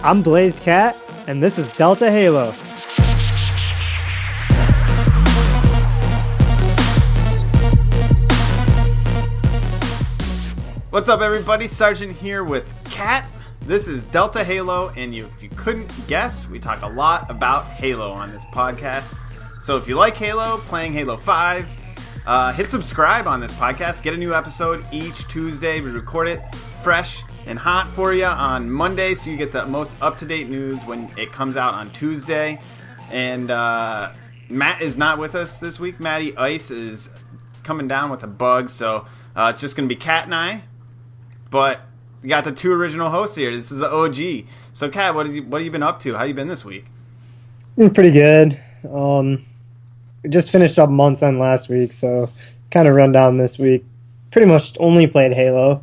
I'm Blazed Cat, and this is Delta Halo. What's up, everybody? Sergeant here with Cat. This is Delta Halo, and if you couldn't guess, we talk a lot about Halo on this podcast. So if you like Halo, playing Halo 5, hit subscribe on this podcast. Get a new episode each Tuesday. We record it fresh and hot for you on Monday, so you get the most up-to-date news when it comes out on Tuesday. And Matt is not with us this week. MattyIce is coming down with a bug, so it's just going to be Cat and I. But you got the two original hosts here. This is the OG. So, Cat, what have you been up to? How you been this week? Pretty good. Just finished up month's end last week, so kind of run down this week. Pretty much only played Halo.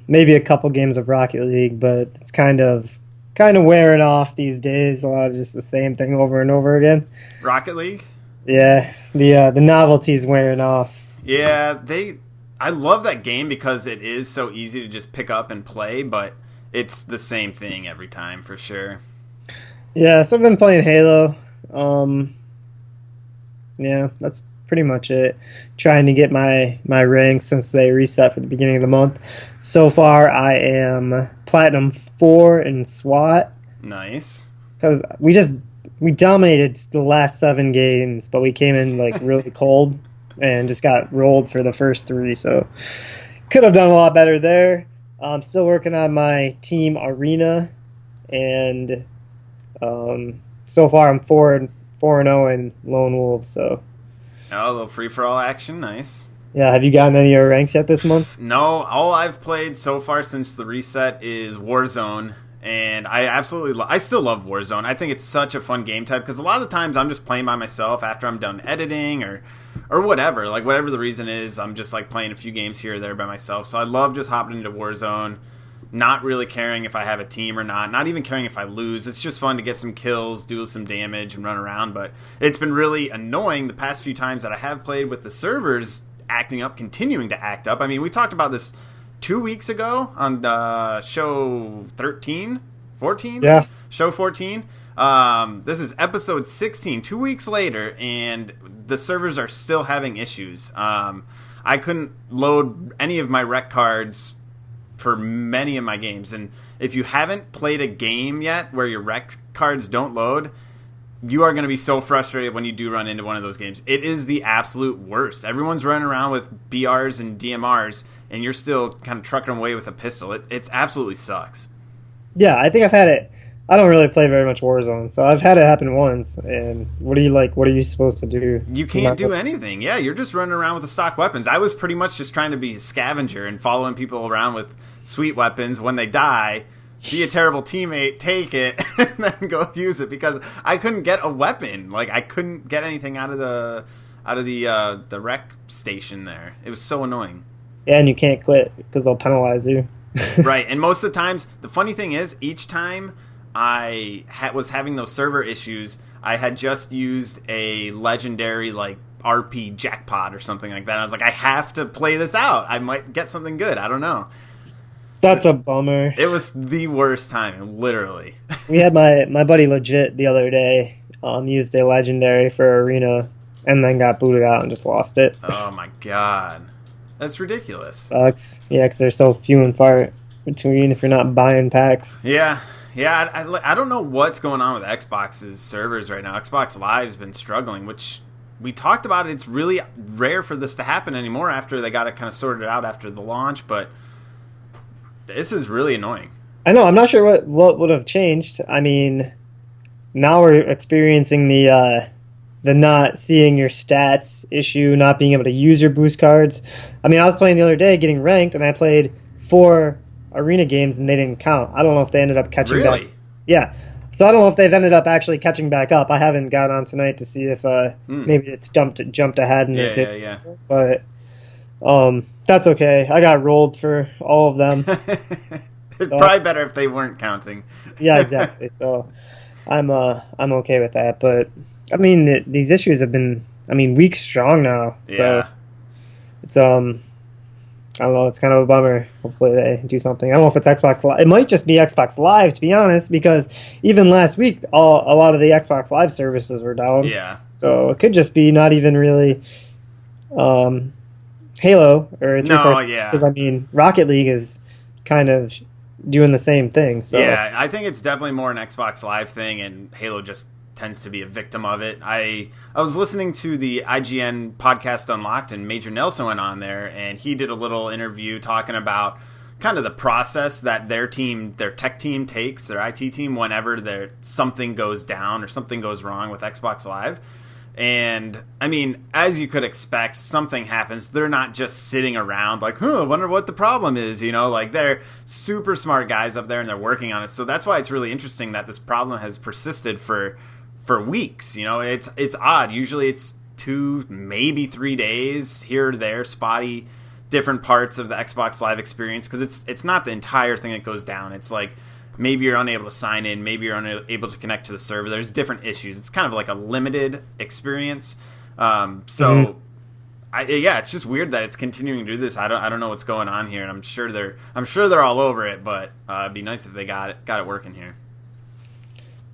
Maybe a couple games of Rocket League, but it's kind of wearing off these days. A lot of just the same thing over and over again. Rocket League? Yeah, the novelty's wearing off. Yeah, I love that game because it is so easy to just pick up and play, but it's the same thing every time for sure. Yeah, so I've been playing Halo. Yeah, that's pretty much it. Trying to get my ranks since they reset for the beginning of the month. So far, I am Platinum 4 in SWAT. Nice. Because we dominated the last 7 games, but we came in like really cold and just got rolled for the first 3. So could have done a lot better there. I'm still working on my team arena, and so far I'm 4-0 in Lone Wolf. So. Oh, a little free-for-all action. Nice. Yeah, have you gotten any of your ranks yet this month? No, all I've played so far since the reset is Warzone, and I still love Warzone. I think it's such a fun game type, because a lot of the times I'm just playing by myself after I'm done editing or whatever. Like, whatever the reason is, I'm just, like, playing a few games here or there by myself. So I love just hopping into Warzone, not really caring if I have a team or not even caring if I lose. It's just fun to get some kills, do some damage, and run around. But it's been really annoying the past few times that I have played with the servers acting up, continuing to act up. I mean, we talked about this 2 weeks ago on show 13, 14? Yeah. Show 14. This is episode 16, 2 weeks later, and the servers are still having issues. I couldn't load any of my rec cards for many of my games, and if you haven't played a game yet where your rec cards don't load, you are going to be so frustrated when you do run into one of those games. It is the absolute worst. Everyone's running around with BRs and DMRs, and you're still kind of trucking away with a pistol. It's absolutely sucks. Yeah, I think I've had it. I don't really play very much Warzone, so I've had it happen once. And what are you supposed to do? You can't do anything. Yeah, you're just running around with the stock weapons. I was pretty much just trying to be a scavenger and following people around with sweet weapons. When they die, be a terrible teammate, take it, and then go use it, because I couldn't get a weapon. Like, I couldn't get anything out of the rec station there. It was so annoying. Yeah, and you can't quit because they'll penalize you. Right, and most of the times, the funny thing is, each time I was having those server issues, I had just used a legendary, like, RP jackpot or something like that. And I was like, I have to play this out. I might get something good. I don't know. That's a bummer. It was the worst time, literally. We had my buddy Legit the other day used a legendary for arena and then got booted out and just lost it. Oh, my God. That's ridiculous. Sucks. Yeah, because they're so few and far between if you're not buying packs. Yeah. Yeah, I don't know what's going on with Xbox's servers right now. Xbox Live's been struggling, which we talked about. It's really rare for this to happen anymore after they got it kind of sorted out after the launch, but this is really annoying. I know. I'm not sure what would have changed. I mean, now we're experiencing the not seeing your stats issue, not being able to use your boost cards. I mean, I was playing the other day getting ranked, and I played 4 arena games and they didn't count. I don't know if they ended up catching back. Really? Yeah. So I don't know if they've ended up actually catching back up. I haven't got on tonight to see if maybe it's jumped ahead and it did. Yeah. But that's okay. I got rolled for all of them. It's probably better if they weren't counting. Yeah, exactly. So I'm okay with that. But I mean, these issues have been weeks strong now. So Yeah. it's I don't know. It's kind of a bummer. Hopefully they do something. I don't know if it's Xbox Live. It might just be Xbox Live, to be honest, because even last week, a lot of the Xbox Live services were down. Yeah. So it could just be not even really Halo or No, yeah. Because I mean, Rocket League is kind of doing the same thing. So yeah, I think it's definitely more an Xbox Live thing, and Halo just tends to be a victim of it. I was listening to the IGN podcast Unlocked, and Major Nelson went on there, and he did a little interview talking about kind of the process that their tech team takes, their IT team, whenever something goes down or something goes wrong with Xbox Live. And, I mean, as you could expect, something happens. They're not just sitting around like, I wonder what the problem is, Like, they're super smart guys up there, and they're working on it. So that's why it's really interesting that this problem has persisted for weeks. It's odd. Usually it's 2, maybe 3 days here or there, spotty different parts of the Xbox Live experience, because it's not the entire thing that goes down. It's like, maybe you're unable to sign in, maybe you're unable to connect to the server. There's different issues. It's kind of like a limited experience. It's just weird that it's continuing to do this. I don't know what's going on here, and I'm sure they're all over it. But it'd be nice if they got it working here.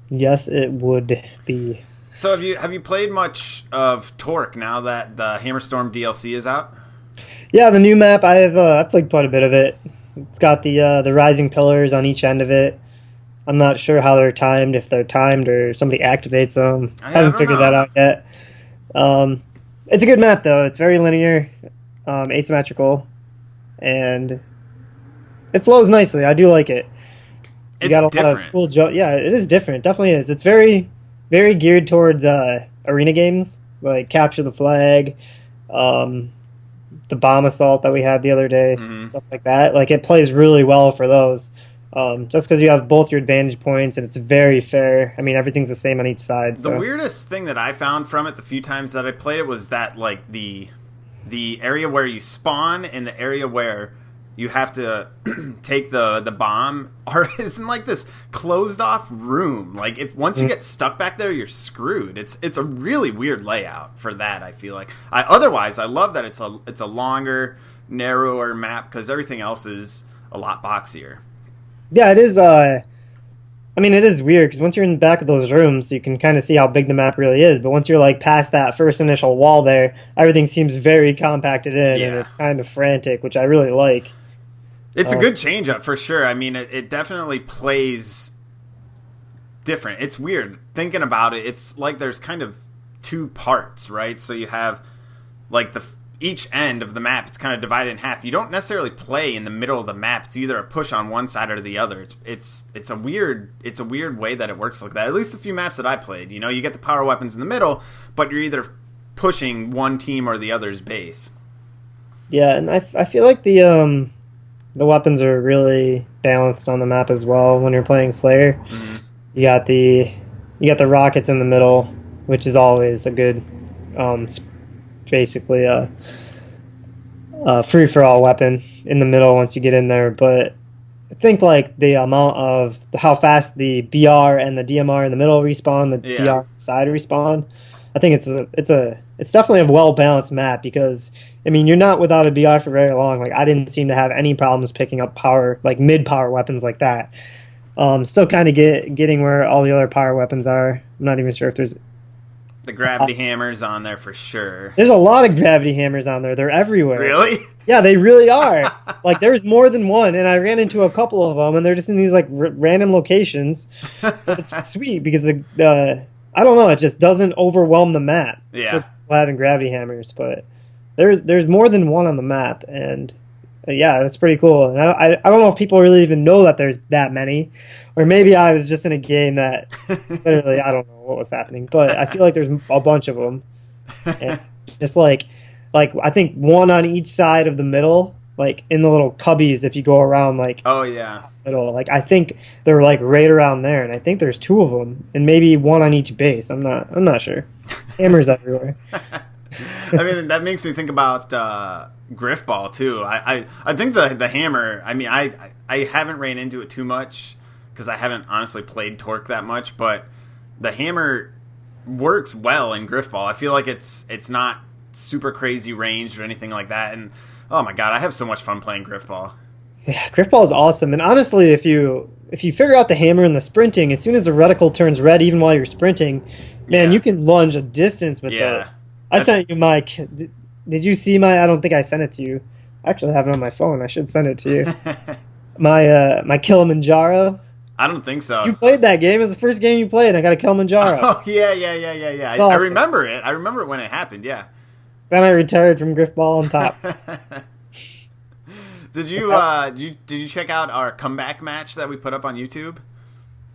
Yes, it would be. So have you played much of Torque now that the Hammerstorm DLC is out? Yeah, the new map. I've played quite a bit of it. It's got the rising pillars on each end of it. I'm not sure how they're timed, if they're timed or somebody activates them. I haven't figured that out yet. It's a good map, though. It's very linear, asymmetrical, and it flows nicely. I do like it. It's got a different. Lot of cool yeah, it is different. It definitely is. It's very, very geared towards arena games, like Capture the Flag, the bomb assault that we had the other day, stuff like that. Like, it plays really well for those. Just because you have both your advantage points, and it's very fair. I mean, everything's the same on each side. So. The weirdest thing that I found from it the few times that I played it was that, like, the area where you spawn and the area where you have to take the bomb is in like this closed off room. Like, if once you get stuck back there, you're screwed. It's a really weird layout for that. I feel like otherwise I love that it's a longer, narrower map, because everything else is a lot boxier. Yeah, it is. I mean, it is weird because once you're in the back of those rooms, you can kind of see how big the map really is. But once you're like past that first initial wall there, everything seems very compacted in, and it's kind of frantic, which I really like. It's a good change up for sure. I mean, it definitely plays different. It's weird thinking about it. It's like there's kind of 2 parts, right? So you have like each end of the map. It's kind of divided in half. You don't necessarily play in the middle of the map. It's either a push on one side or the other. It's a weird way that it works like that. At least a few maps that I played. You get the power weapons in the middle, but you're either pushing one team or the other's base. Yeah, and I feel like the weapons are really balanced on the map as well when you're playing Slayer. Mm-hmm. You got the rockets in the middle, which is always a good, basically a free-for-all weapon in the middle once you get in there. But I think like the amount of how fast the BR and the DMR in the middle respawn, the BR side respawn, I think it's definitely a well-balanced map, because I mean, you're not without a BR for very long. Like, I didn't seem to have any problems picking up power, like mid-power weapons like that. Still kind of getting where all the other power weapons are. I'm not even sure if there's the gravity hammers on there for sure. There's a lot of gravity hammers on there. They're everywhere. Really? Yeah, they really are. Like, there's more than one, and I ran into a couple of them, and they're just in these like random locations. But it's sweet because I don't know, it just doesn't overwhelm the map. Yeah. Having gravity hammers, but there's more than one on the map, and yeah, that's pretty cool. And I don't know if people really even know that there's that many, or maybe I was just in a game that literally I don't know what was happening, but I feel like there's a bunch of them, and just like I think one on each side of the middle, like in the little cubbies if you go around, like middle, like I think they're like right around there, and I think there's 2 of them, and maybe one on each base. I'm not sure. Hammers everywhere. I mean, that makes me think about Griffball too. I think the hammer. I mean, I haven't ran into it too much because I haven't honestly played Torque that much, but the hammer works well in Griffball. I feel like it's not super crazy ranged or anything like that, and Oh my god, I have so much fun playing Griffball. Yeah, Griffball is awesome. And honestly, if you figure out the hammer and the sprinting, as soon as the reticle turns red, even while you're sprinting, man, Yeah. you can lunge a distance with Yeah. those. I sent you my. Did you see my? I don't think I sent it to you. I actually have it on my phone. I should send it to you. My Kilimanjaro. I don't think so. You played that game. It was the first game you played. I got a Kilimanjaro. Oh, yeah. I Awesome. remember it. I remember it when it happened, yeah. Then I retired from Griffball on top. Did you check out our comeback match that we put up on YouTube?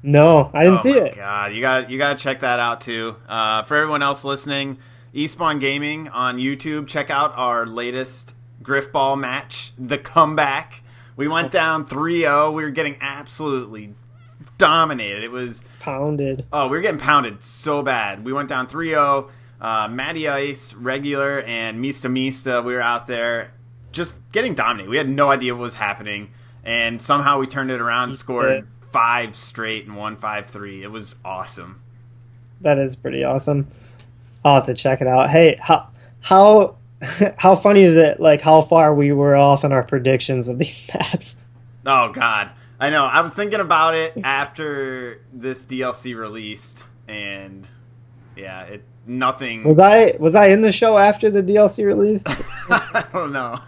No, I didn't see Oh my it. god, you got to check that out too. For everyone else listening, Espawn Gaming on YouTube, check out our latest Griffball match, the comeback. We went down 3-0. We were getting absolutely dominated. It was Pounded. Oh, we were getting pounded so bad. We went down 3-0. MattyIce, regular, and Mista. We were out there just getting dominated. We had no idea what was happening, and somehow we turned it around and scored 5 straight and won 5-3. It was awesome. That is pretty awesome. I'll have to check it out. Hey, how funny is it, like, how far we were off in our predictions of these maps? Oh, God. I know. I was thinking about it after this DLC released, and yeah, nothing. Was I in the show after the DLC released? I don't know.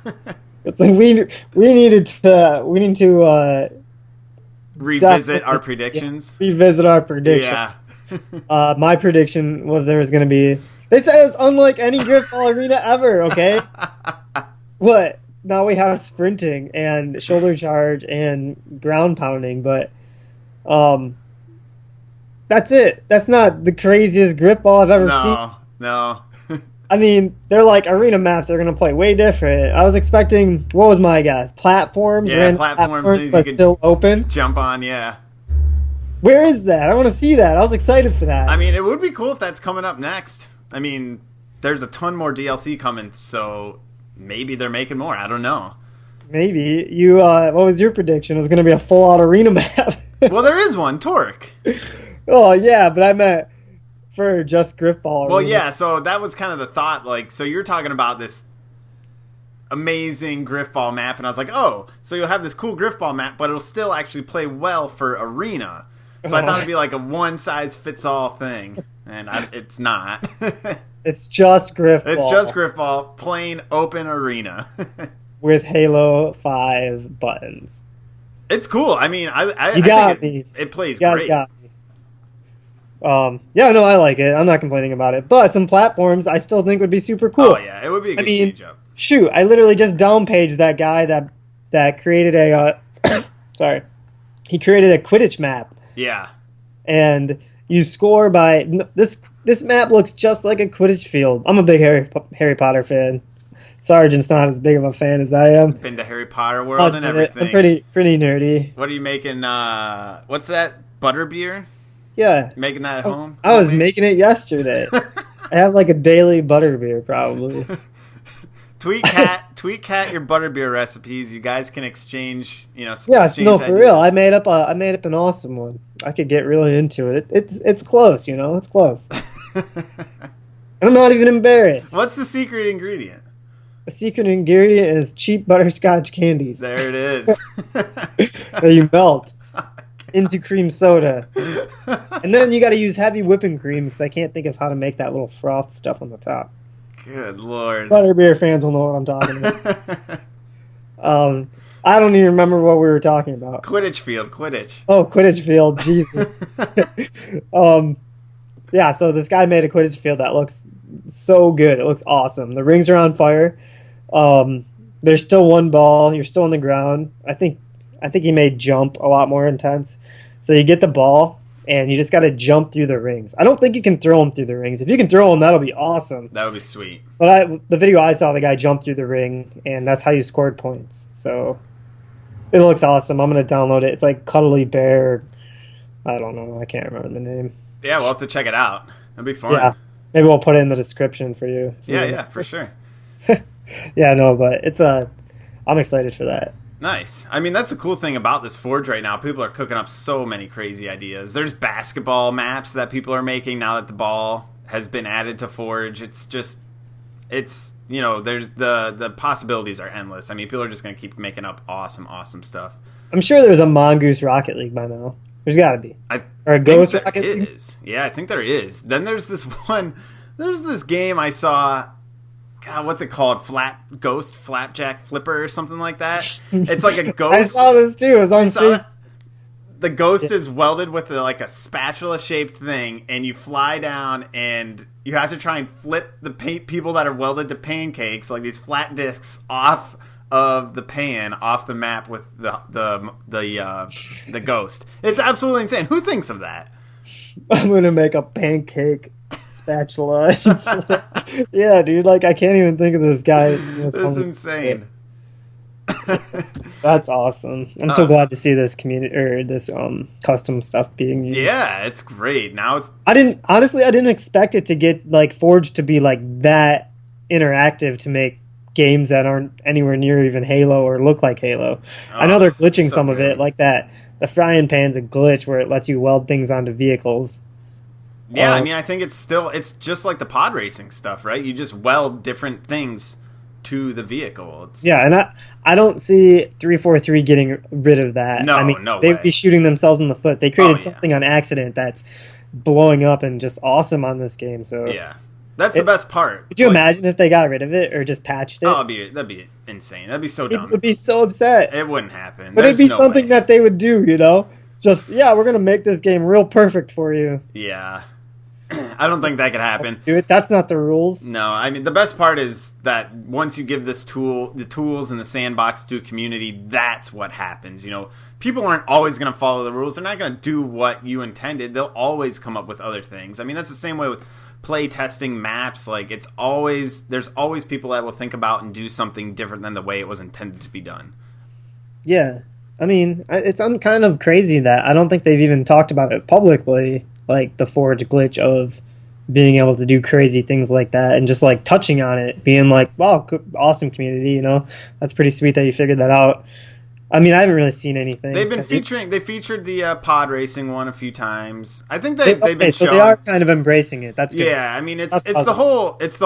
It's like we need to Revisit our predictions. Yeah, revisit our prediction. Yeah. My prediction was there was going to be. They said it was unlike any Griffball arena ever. Okay. What? Now we have sprinting and shoulder charge and ground pounding, but that's it. That's not the craziest Griffball I've ever seen. No. I mean, they're like arena maps. They're gonna play way different. I was expecting. What was my guess? Platforms. Yeah, platforms things but you could still open. Jump on. Yeah. Where is that? I want to see that. I was excited for that. I mean, it would be cool if that's coming up next. I mean, there's a ton more DLC coming, so maybe they're making more. I don't know. Maybe you. What was your prediction? It was gonna be a full-out arena map. Well, there is one, Torque. Oh yeah, but I meant for just Griffball. Well, yeah. So that was kind of the thought. Like, so you're talking about this amazing Griffball map, and I was like, oh, so you'll have this cool Griffball map, but it'll still actually play well for arena. So I thought it'd be like a one-size-fits-all thing, and it's not. It's just Griffball. It's just Griffball, plain open arena. With Halo 5 buttons. It's cool. I mean, I got think it plays You guys great. got me. Yeah, no, I like it. I'm not complaining about it. But some platforms I still think would be super cool. Oh yeah, it would be a good change up. Shoot, I literally just downpaged that guy that created a sorry. He created a Quidditch map. Yeah. And you score by this map looks just like a Quidditch field. I'm a big Harry Potter fan. Sergeant's not as big of a fan as I am. Been to Harry Potter World and everything. I'm pretty nerdy. What are you making? What's that? Butterbeer? Yeah. Making that at home? I was making it yesterday. I have like a daily butterbeer probably. Tweet cat your butterbeer recipes. You guys can exchange. Yeah, exchange no, for ideas. real. I made up an awesome one. I could get really into it. It's close, It's close. And I'm not even embarrassed. What's the secret ingredient? The secret ingredient is cheap butterscotch candies. There it is. That you melt into cream soda. And then you got to use heavy whipping cream because I can't think of how to make that little froth stuff on the top. Good Lord. Butterbeer fans will know what I'm talking about. I don't even remember what we were talking about. Quidditch field. Oh, Quidditch field. Jesus. Yeah, so this guy made a Quidditch field that looks so good. It looks awesome. The rings are on fire. There's still one ball. You're still on the ground. I think he made jump a lot more intense. So you get the ball, and you just got to jump through the rings. I don't think you can throw them through the rings. If you can throw them, that'll be awesome. That would be sweet. But the video I saw, the guy jumped through the ring, and that's how you scored points. So it looks awesome. I'm going to download it. It's like Cuddly Bear. I don't know. I can't remember the name. Yeah, we'll have to check it out. That'd be fun. Yeah. Maybe we'll put it in the description for you. Yeah, for sure. Yeah, no, but I'm excited for that. Nice. I mean, that's the cool thing about this Forge right now. People are cooking up so many crazy ideas. There's basketball maps that people are making now that the ball has been added to Forge. It's just it's, you know, there's the possibilities are endless. I mean, people are just going to keep making up awesome stuff. I'm sure there's a Mongoose Rocket League by now. There's got to be. Or a Ghost Rocket League? Yeah, I think there is. Then there's this game I saw. God, what's it called? Ghost Flapjack Flipper or something like that. It's like a ghost. I saw this too. It was on Facebook. The ghost is welded with like a spatula-shaped thing, and you fly down, and you have to try and flip the people that are welded to pancakes, like these flat discs, off of the pan, off the map with the ghost. It's absolutely insane. Who thinks of that? I'm gonna make a pancake spatula. Yeah, dude. Like, I can't even think of this guy. This is insane. That's awesome. I'm so glad to see this community or this custom stuff being used. Yeah, it's great. Now it's. I didn't expect it to get like Forge to be like that interactive to make games that aren't anywhere near even Halo or look like Halo. I know they're glitching some of it, like that. The frying pan's a glitch where it lets you weld things onto vehicles. Yeah, I mean, I think it's just like the pod racing stuff, right? You just weld different things to the vehicle. Yeah, and I don't see 343 getting rid of that. No, I mean, no they'd way. be shooting themselves in the foot. They created something on accident that's blowing up and just awesome on this game. So yeah, that's the best part. Could you imagine if they got rid of it or just patched it? Oh, that'd be insane. That'd be so dumb. It would be so upset. It wouldn't happen. But it'd be something that they would do, you know? Just, yeah, we're going to make this game real perfect for you. Yeah. I don't think that could happen. Dude, that's not the rules. No, I mean, the best part is that once you give the tools and the sandbox to a community, that's what happens. You know, people aren't always going to follow the rules. They're not going to do what you intended. They'll always come up with other things. I mean, that's the same way with play testing maps. Like, there's always people that will think about and do something different than the way it was intended to be done. Yeah. I mean, it's kind of crazy that I don't think they've even talked about it publicly. Like the Forge glitch of being able to do crazy things like that and just like touching on it, being like, wow, awesome community, you know, that's pretty sweet that you figured that out. I mean, I haven't really seen anything. They featured the pod racing one a few times. I think they've been so showing. They are kind of embracing it. That's good. Yeah, I mean, it's the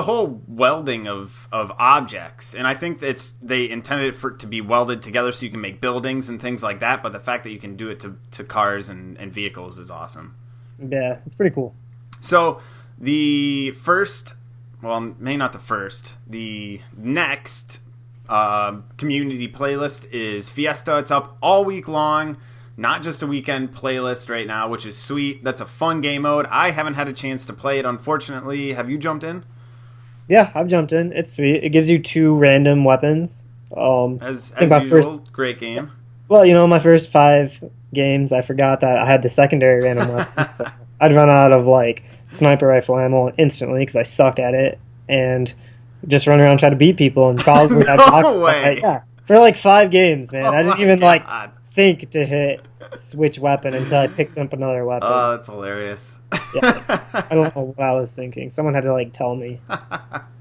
whole welding of objects, and I think they intended for it to be welded together so you can make buildings and things like that. But the fact that you can do it to cars and vehicles is awesome. Yeah, it's pretty cool. So the next community playlist is Fiesta. It's up all week long, not just a weekend playlist right now, which is sweet. That's a fun game mode. I haven't had a chance to play it, unfortunately. Have you jumped in? Yeah, I've jumped in. It's sweet. It gives you 2 random weapons. As usual, great game. Well, you know, my first 5 games, I forgot that I had the secondary random weapon. So I'd run out of like sniper rifle ammo instantly because I suck at it, and just run around and try to beat people and probably no way. Yeah, for like 5 games, man. I didn't even God. like think to hit switch weapon until I picked up another weapon. Oh, that's hilarious. Yeah, I don't know what I was thinking. Someone had to like tell me.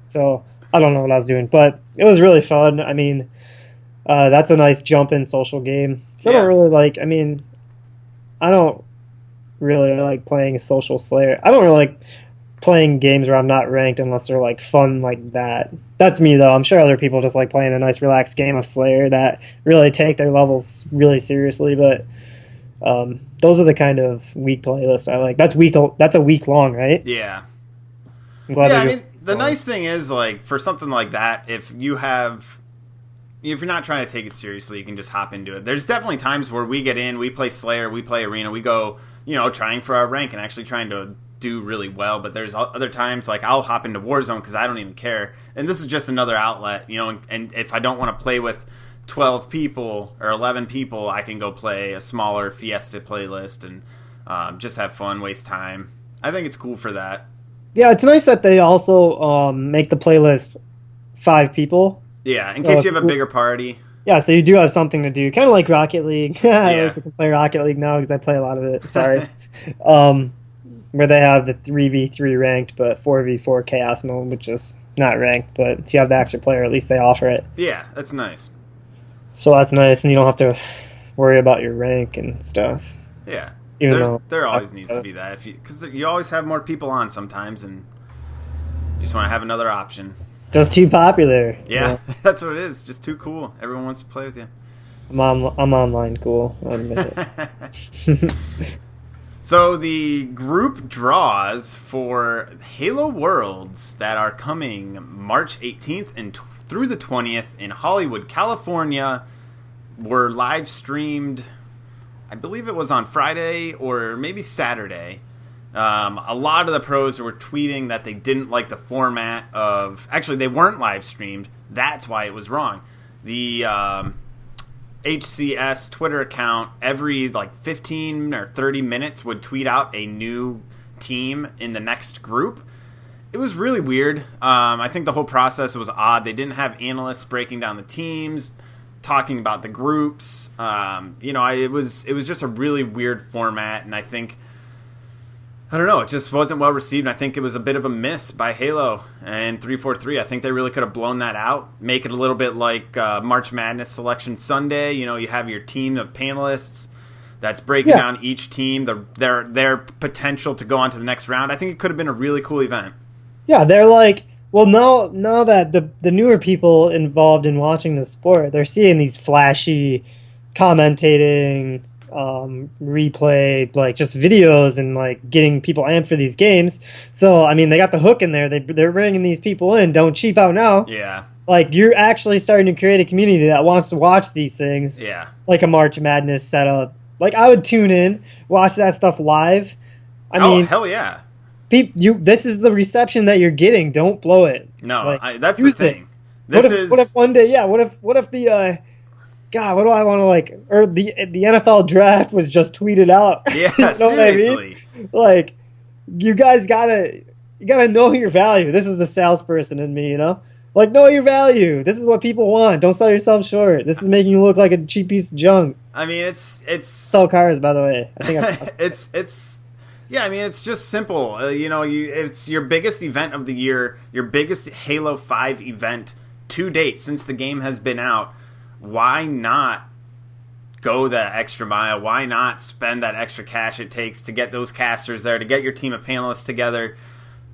So I don't know what I was doing, but it was really fun. I mean, that's a nice jump-in social game. So I don't really like. I mean, I don't really like playing social Slayer. I don't really like playing games where I'm not ranked unless they're like fun like that. That's me though. I'm sure other people just like playing a nice relaxed game of Slayer that really take their levels really seriously. But those are the kind of week playlists I like. That's a week long, right? Yeah. I'm glad I mean, the nice thing is like for something like that, if you're not trying to take it seriously, you can just hop into it. There's definitely times where we get in, we play Slayer, we play Arena, we go, you know, trying for our rank and actually trying to do really well. But there's other times like I'll hop into Warzone because I don't even care. And this is just another outlet, you know, and if I don't want to play with 12 people or 11 people, I can go play a smaller Fiesta playlist and just have fun, waste time. I think it's cool for that. Yeah, it's nice that they also make the playlist 5 people. Yeah, in case you have a bigger party. Yeah, so you do have something to do. Kind of like Rocket League. I like to play Rocket League now because I play a lot of it. Sorry. Where they have the 3v3 ranked, but 4v4 chaos mode, which is not ranked. But if you have the extra player, at least they offer it. Yeah, that's nice. So that's nice, and you don't have to worry about your rank and stuff. Yeah. Even there always needs to be that. Because you always have more people on sometimes, and you just want to have another option. Just too popular. Yeah, that's what it is. Just too cool. Everyone wants to play with you. I'm online cool. I admit it. So the group draws for Halo Worlds that are coming March 18th and through the 20th in Hollywood, California, were live streamed. I believe it was on Friday or maybe Saturday. A lot of the pros were tweeting that they didn't like the format of... Actually, they weren't live streamed. That's why it was wrong. The HCS Twitter account, every like 15 or 30 minutes, would tweet out a new team in the next group. It was really weird. I think the whole process was odd. They didn't have analysts breaking down the teams, talking about the groups. It was just a really weird format, and I think... I don't know, it just wasn't well received, and I think it was a bit of a miss by Halo and 343. I think they really could have blown that out, make it a little bit like March Madness Selection Sunday. You know, you have your team of panelists that's breaking down each team, their potential to go on to the next round. I think it could have been a really cool event. Yeah, they're like, well, now that the newer people involved in watching the sport, they're seeing these flashy commentating... replay, like just videos and like getting people amped for these games. So I mean, they got the hook in there. They're bringing these people in. Don't cheap out now. Yeah. Like you're actually starting to create a community that wants to watch these things. Yeah. Like a March Madness setup. Like I would tune in, watch that stuff live. I mean, hell yeah. This is the reception that you're getting. Don't blow it. No, like, that's the thing. What if one day? Yeah. What if the God, what do I want to like? Or the NFL draft was just tweeted out. Yeah, you know seriously. What I mean? Like, you guys gotta know your value. This is the salesperson in me, you know. Like, know your value. This is what people want. Don't sell yourself short. This is making you look like a cheap piece of junk. I mean, it's sell cars, by the way. I think it's. Yeah, I mean, it's just simple. It's your biggest event of the year, your biggest Halo 5 event to date since the game has been out. Why not go the extra mile? Why not spend that extra cash it takes to get those casters there, to get your team of panelists together,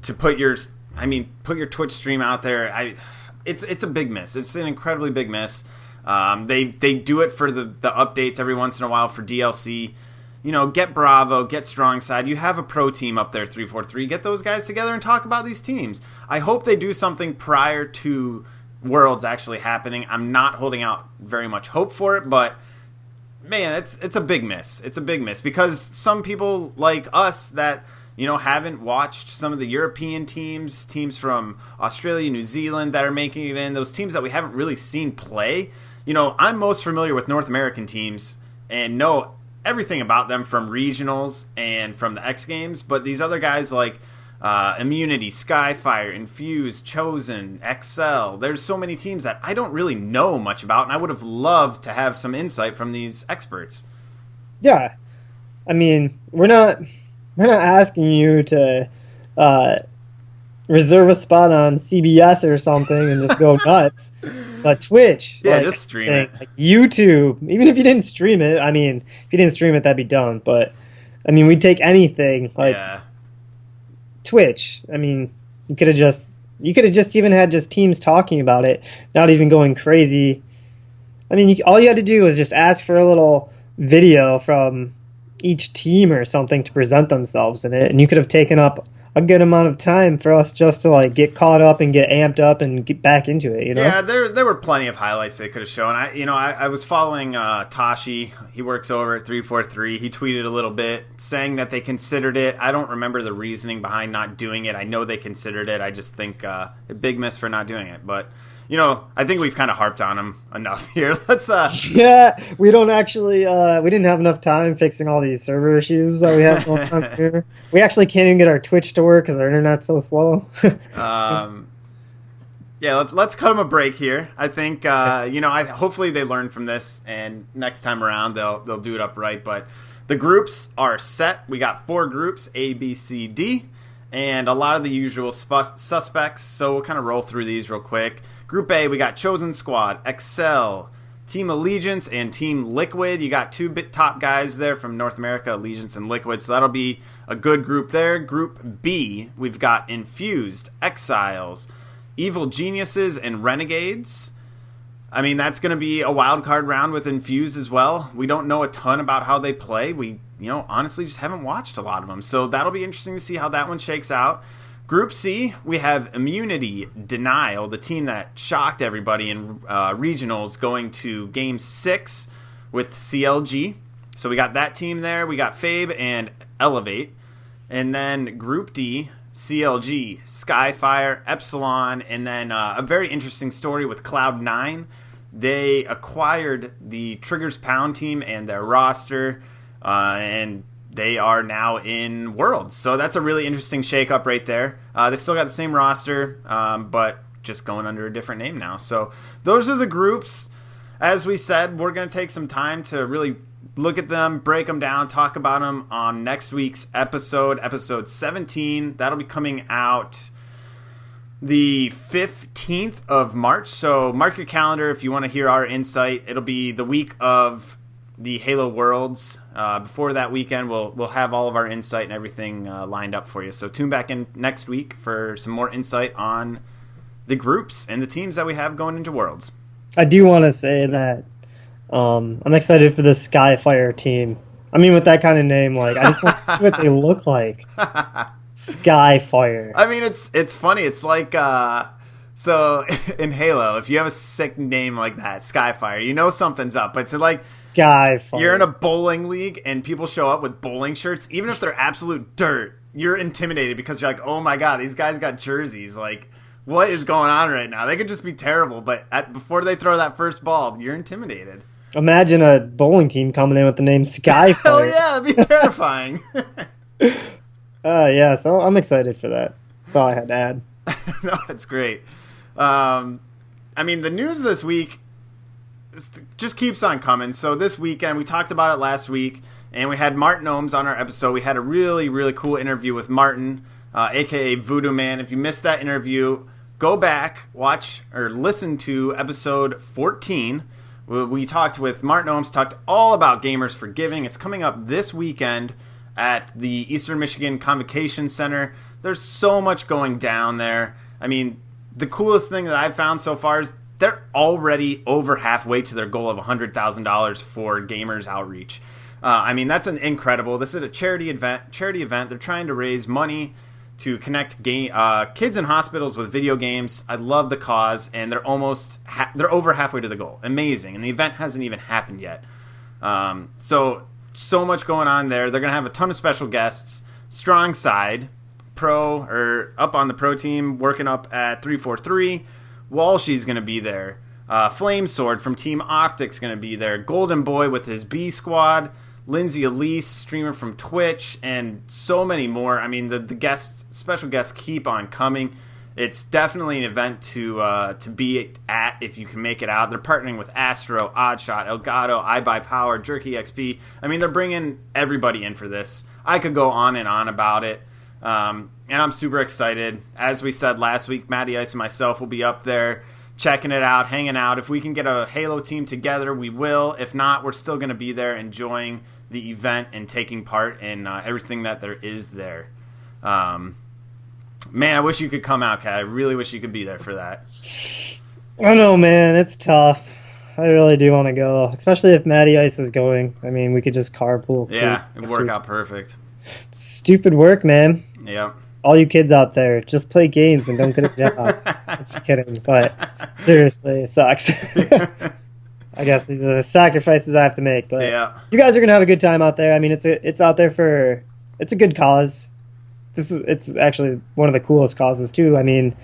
to put your Twitch stream out there? It's a big miss. It's an incredibly big miss. They do it for the updates every once in a while for DLC. Get Bravo, get Strongside. You have a pro team up there, 343. Get those guys together and talk about these teams. I hope they do something prior to Worlds actually happening. I'm not holding out very much hope for it, but man, it's a big miss. It's a big miss because some people like us that haven't watched some of the European teams from Australia, New Zealand that are making it in, those teams that we haven't really seen play. I'm most familiar with North American teams and know everything about them from regionals and from the X Games, but these other guys like Immunity, Skyfire, Infuse, Chosen, XL. There's so many teams that I don't really know much about, and I would have loved to have some insight from these experts. Yeah, I mean, we're not asking you to reserve a spot on CBS or something and just go nuts. But Twitch, just stream it. Like YouTube, even if you didn't stream it. I mean, if you didn't stream it, that'd be dumb. But I mean, we'd take anything like. Yeah. Twitch. I mean, you could have just even had just teams talking about it, not even going crazy. I mean, all you had to do was just ask for a little video from each team or something to present themselves in it, and you could have taken up a good amount of time for us just to like get caught up and get amped up and get back into it, Yeah, there were plenty of highlights they could have shown. I was following Tashi. He works over at 343. He tweeted a little bit saying that they considered it. I don't remember the reasoning behind not doing it. I know they considered it. I just think a big miss for not doing it. But I think we've kind of harped on him enough here. Let's Yeah, we don't actually we didn't have enough time fixing all these server issues that we have going on here. We actually can't even get our Twitch to work because our internet's so slow. Yeah, let's cut them a break here. I think hopefully they learn from this, and next time around they'll do it upright. But the groups are set. We got 4 groups: A, B, C, D, and a lot of the usual suspects. So we'll kind of roll through these real quick. Group A, we got Chosen Squad, Excel, Team Allegiance, and Team Liquid. You got 2 top guys there from North America, Allegiance and Liquid, so that'll be a good group there. Group B, we've got Infused, Exiles, Evil Geniuses and Renegades. I mean, that's going to be a wild card round with Infuse as well. We don't know a ton about how they play. We, honestly just haven't watched a lot of them. So that'll be interesting to see how that one shakes out. Group C, we have Immunity Denial, the team that shocked everybody in regionals, going to Game 6 with CLG. So we got that team there. We got Fabe and Elevate. And then Group D, CLG, Skyfire, Epsilon, and then a very interesting story with Cloud9. They acquired the Triggers Pound team and their roster, and they are now in Worlds. So that's a really interesting shakeup right there. They still got the same roster, but just going under a different name now. So those are the groups. As we said, we're going to take some time to really look at them, break them down, talk about them on next week's episode 17. That'll be coming out the 15th of March. So mark your calendar if you want to hear our insight. It'll be the week of the Halo Worlds. Before that weekend, we'll have all of our insight and everything lined up for you. So tune back in next week for some more insight on the groups and the teams that we have going into Worlds. I do want to say that I'm excited for the Skyfire team. I mean, with that kind of name, I just want to see what they look like. Skyfire. I mean, it's funny. It's like, so in Halo, if you have a sick name like that, Skyfire, something's up. It's like Skyfire. You're in a bowling league and people show up with bowling shirts. Even if they're absolute dirt, you're intimidated because you're like, oh my God, these guys got jerseys. What is going on right now? They could just be terrible, but before they throw that first ball, you're intimidated. Imagine a bowling team coming in with the name Skyfire. Hell yeah, that'd be terrifying. Yeah, so I'm excited for that. That's all I had to add. No, it's great. I mean, the news this week just keeps on coming. So this weekend, we talked about it last week, and we had Martin Ohms on our episode. We had a really, really cool interview with Martin, a.k.a. Voodoo Man. If you missed that interview, go back, watch, or listen to episode 14. We talked with Martin Ohms, talked all about Gamers for Giving. It's coming up this weekend at the Eastern Michigan Convocation Center. There's so much going down there. I mean, the coolest thing that I've found so far is they're already over halfway to their goal of $100,000 for Gamers Outreach. I mean, that's incredible. This is a charity event. They're trying to raise money to connect kids in hospitals with video games. I love the cause, and they're they're over halfway to the goal. Amazing, and the event hasn't even happened yet. So much going on there. They're gonna have a ton of special guests. Strong Side Pro, or up on the pro team, working up at 343. Walshy's gonna be there. Flame Sword from Team Optic's gonna be there. Golden Boy with his B Squad. Lindsay Elise, streamer from Twitch, and so many more. I mean, the special guests keep on coming. It's definitely an event to be at if you can make it out. They're partnering with Astro, Oddshot, Elgato, iBuyPower, Jerky XP. I mean, they're bringing everybody in for this. I could go on and on about it, and I'm super excited. As we said last week, MattyIce and myself will be up there checking it out, hanging out. If we can get a Halo team together, we will. If not, we're still going to be there enjoying the event and taking part in everything that there is there. Man, I wish you could come out, Kat. I really wish you could be there for that. I know, man. It's tough. I really do want to go, especially if MattyIce is going. I mean, we could just carpool. Yeah, it'd work out perfect. Stupid work, man. Yeah. All you kids out there, just play games and don't get a job. Just kidding, but seriously, it sucks. I guess these are the sacrifices I have to make, but yeah. You guys are gonna have a good time out there. I mean, it's out there for it's a good cause. It's actually one of the coolest causes too. I mean,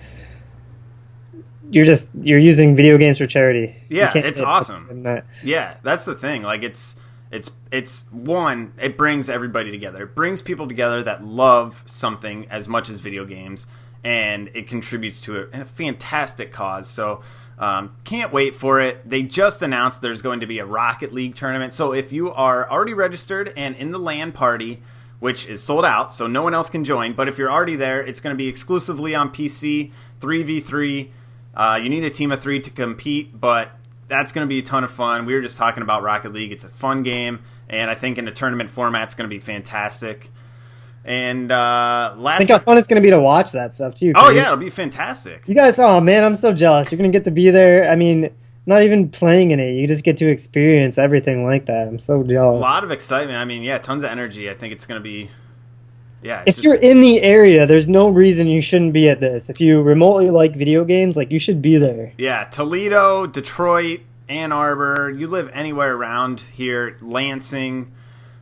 you're using video games for charity. Yeah, it's awesome. Yeah, that's the thing. It's one, it brings everybody together. It brings people together that love something as much as video games, and it contributes to a fantastic cause. So can't wait for it. They just announced there's going to be a Rocket League tournament. So if you are already registered and in the LAN party, which is sold out, so no one else can join, but if you're already there, it's going to be exclusively on PC, 3v3. You need a team of 3 to compete, but that's going to be a ton of fun. We were just talking about Rocket League. It's a fun game, and I think in a tournament format, it's going to be fantastic. And Think how fun it's going to be to watch that stuff, too. Oh, yeah, it'll be fantastic. You guys, oh, man, I'm so jealous. You're going to get to be there. I mean, not even playing in it. You just get to experience everything like that. I'm so jealous. A lot of excitement. I mean, yeah, tons of energy. I think it's going to be... Yeah, if you're in the area, there's no reason you shouldn't be at this. If you remotely like video games, like, you should be there. Yeah, Toledo, Detroit, Ann Arbor. You live anywhere around here. Lansing.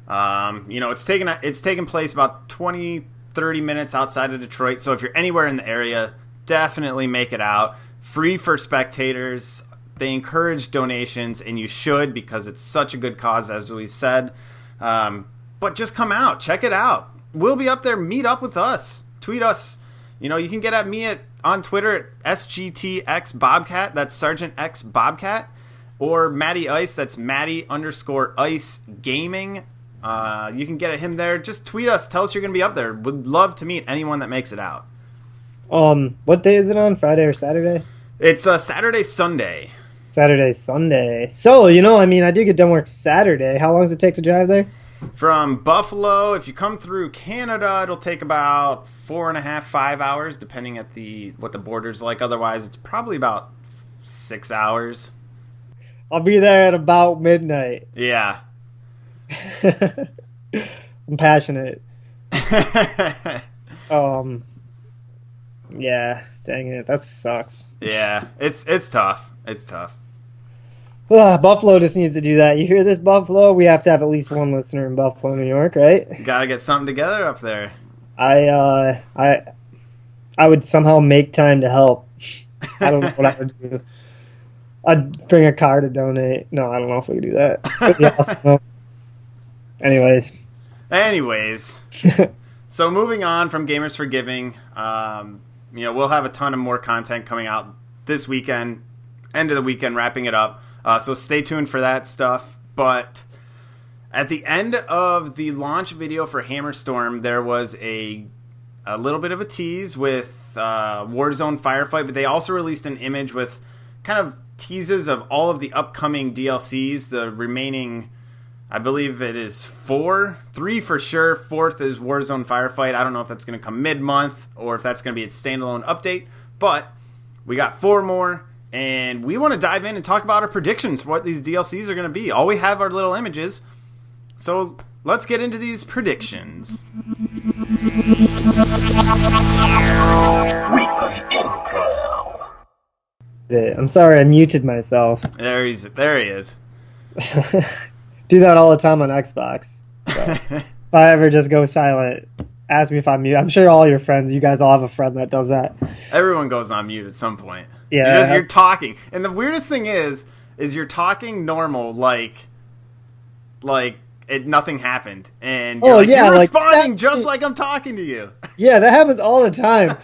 It's taking place about 20, 30 minutes outside of Detroit. So if you're anywhere in the area, definitely make it out. Free for spectators. They encourage donations, and you should, because it's such a good cause, as we've said. But just come out. Check it out. We'll be up there. Meet up with us. Tweet us. You can get at me on Twitter at SGTxBobcat. That's SergeantXBobcat. Or MattyIce. That's Matty_Ice Gaming. You can get at him there. Just tweet us. Tell us you're going to be up there. Would love to meet anyone that makes it out. What day is it on? Friday or Saturday? It's Saturday, Sunday. Saturday, Sunday. So, I do get done work Saturday. How long does it take to drive there? From Buffalo, if you come through Canada, it'll take about 4.5, 5 hours, depending at what the border's like. Otherwise, it's probably about 6 hours. I'll be there at about midnight. Yeah. I'm passionate. Yeah, dang it, that sucks. Yeah, it's tough. It's tough. Buffalo just needs to do that. You hear this, Buffalo? We have to have at least one listener in Buffalo, New York, right? Gotta get something together up there. I would somehow make time to help. I don't know what I would do. I'd bring a car to donate. No, I don't know if we could do that. That'd be awesome. Anyways. So moving on from Gamers for Giving, we'll have a ton of more content coming out this weekend, end of the weekend, wrapping it up. So stay tuned for that stuff. But at the end of the launch video for Hammerstorm, there was a little bit of a tease with Warzone Firefight, but they also released an image with kind of teases of all of the upcoming DLCs. The remaining, I believe it is 3 for sure. 4th is Warzone Firefight. I don't know if that's going to come mid-month or if that's going to be a standalone update, but we got 4 more. And we want to dive in and talk about our predictions for what these DLCs are going to be. All we have are little images. So let's get into these predictions. Weekly Intel. I'm sorry, I muted myself. There he is. Do that all the time on Xbox. So if I ever just go silent, ask me if I'm muted. I'm sure all your friends, you guys all have a friend that does that. Everyone goes on mute at some point. Yeah, you're talking, and the weirdest thing is you're talking normal, like nothing happened, and you're responding just like I'm talking to you. Yeah, that happens all the time.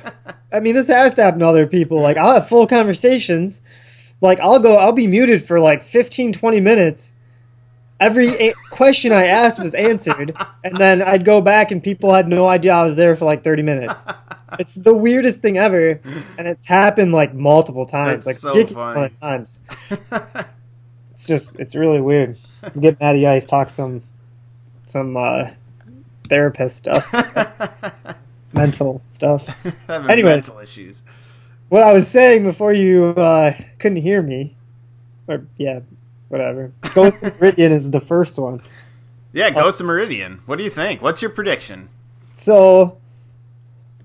I mean, this has to happen to other people. Like, I'll have full conversations. Like, I'll be muted for like 15, 20 minutes. Every question I asked was answered, and then I'd go back and people had no idea I was there for like 30 minutes. It's the weirdest thing ever, and it's happened like multiple times. That's like so funny. Times. It's really weird. Get MattyIce, talk some therapist stuff, mental stuff. Anyways, mental issues. What I was saying before you couldn't hear me, whatever. Ghost of Meridian is the first one. Yeah, Ghost of Meridian. What do you think? What's your prediction? So,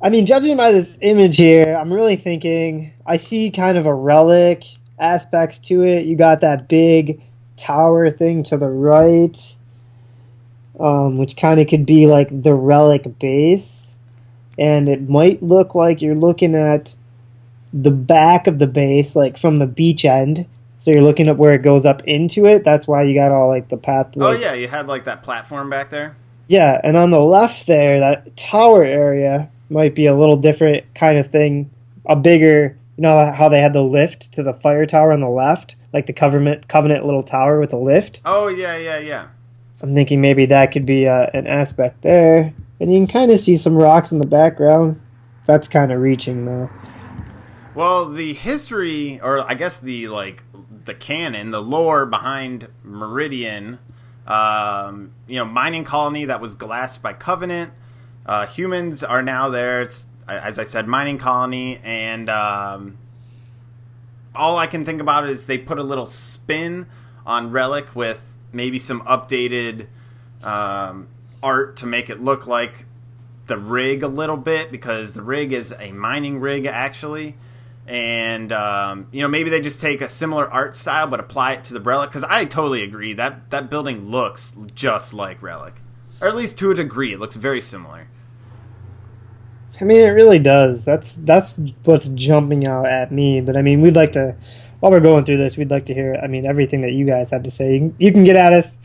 I mean, judging by this image here, I'm really thinking I see kind of a relic aspects to it. You got that big tower thing to the right, which kind of could be like the relic base. And it might look like you're looking at the back of the base, like from the beach end. So you're looking at where it goes up into it. That's why you got all like the pathways. Oh yeah, you had like that platform back there. Yeah, and on the left there, that tower area might be a little different kind of thing. A bigger, you know how they had the lift to the fire tower on the left? Like the Covenant little tower with the lift? Oh, yeah. I'm thinking maybe that could be an aspect there. And you can kind of see some rocks in the background. That's kind of reaching, though. Well, the history, or I guess the canon, the lore behind Meridian, mining colony that was glassed by Covenant. Humans are now there. It's, as I said, mining colony, and all I can think about is they put a little spin on Relic with maybe some updated art to make it look like the rig a little bit, because the rig is a mining rig actually. And maybe they just take a similar art style but apply it to the Relic, because I totally agree that building looks just like Relic, or at least to a degree it looks very similar. I mean, it really does. That's what's jumping out at me. But I mean, we'd like to, while we're going through this, we'd like to hear, I mean, everything that you guys have to say. You can get at us,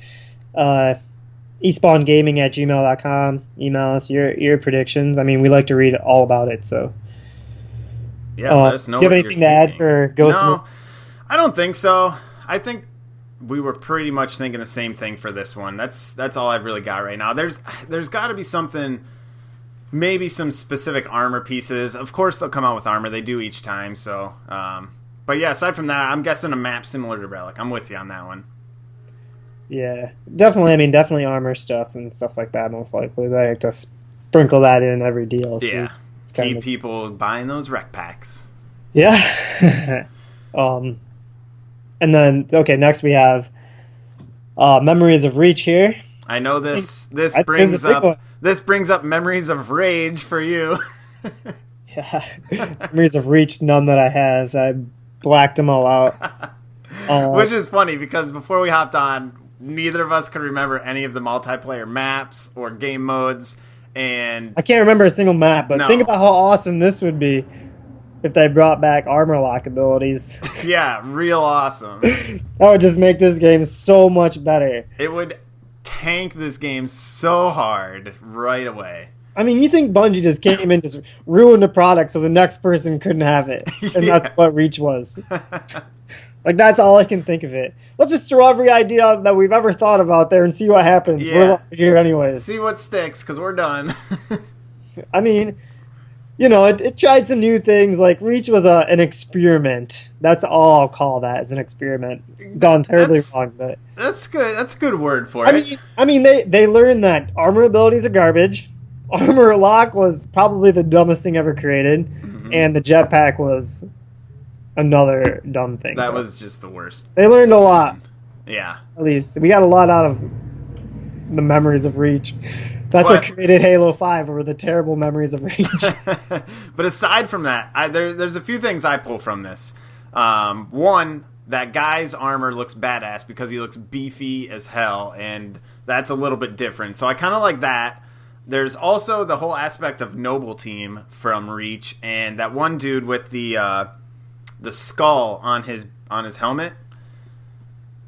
espawngaming@gmail.com. Email us your predictions. I mean, we like to read all about it. So, yeah, let us know. Do you have anything to add for Ghost? No, I don't think so. I think we were pretty much thinking the same thing for this one. That's all I've really got right now. There's got to be something. Maybe some specific armor pieces. Of course, they'll come out with armor. They do each time. So, but yeah, aside from that, I'm guessing a map similar to Relic. I'm with you on that one. Yeah, definitely. I mean, definitely armor stuff and stuff like that. Most likely, they like to sprinkle that in every DLC. Yeah, keep people buying those rec packs. Yeah. And then next we have Memories of Reach here. I know this brings up memories of rage for you. Yeah, memories of Reach, none that I have. I blacked them all out. Which is funny, because before we hopped on, neither of us could remember any of the multiplayer maps or game modes, and I can't remember a single map. But think about how awesome this would be if they brought back armor lock abilities. Yeah, real awesome. That would just make this game so much better. It would tank this game so hard right away. I mean, you think Bungie just came in, just ruined the product so the next person couldn't have it, and that's what Reach was. Like, that's all I can think of it. Let's just throw every idea that we've ever thought of out there and see what happens. Yeah. We're here anyways. See what sticks, because we're done. I mean, it tried some new things. Like, Reach was an experiment. That's all I'll call that, as an experiment. Gone terribly wrong, but that's good. That's a good word for it. I mean, they learned that armor abilities are garbage. Armor lock was probably the dumbest thing ever created, and the jetpack was another dumb thing. That was just the worst. They learned a lot. Yeah. At least we got a lot out of the Memories of Reach. That's what created Halo 5, were the terrible memories of Reach. But aside from that, there's a few things I pull from this. One, that guy's armor looks badass because he looks beefy as hell, and that's a little bit different. So I kind of like that. There's also the whole aspect of Noble Team from Reach, and that one dude with the skull on his helmet.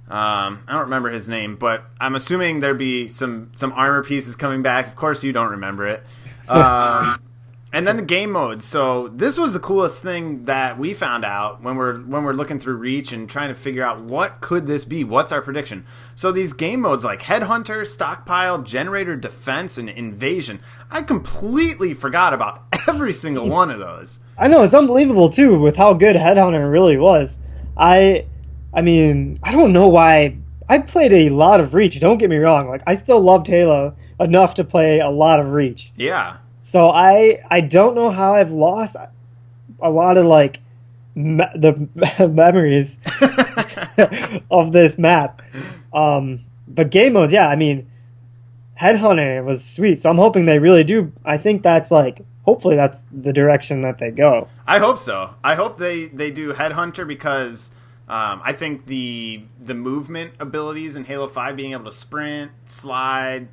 I don't remember his name, but I'm assuming there'd be some armor pieces coming back. Of course, you don't remember it. And then the game mode. So this was the coolest thing that we found out when we're looking through Reach and trying to figure out what could this be. What's our prediction? So these game modes like Headhunter, Stockpile, Generator, Defense, and Invasion. I completely forgot about every single one of those. I know, it's unbelievable too with how good Headhunter really was. I mean, I don't know why. I played a lot of Reach, don't get me wrong. Like, I still loved Halo enough to play a lot of Reach. Yeah. So I don't know how I've lost a lot of, like, the memories of this map. But game modes, yeah, I mean, Headhunter was sweet. So I'm hoping they really do. I think that's, like, hopefully that's the direction that they go. I hope so. I hope they do Headhunter, because I think the movement abilities in Halo 5, being able to sprint, slide,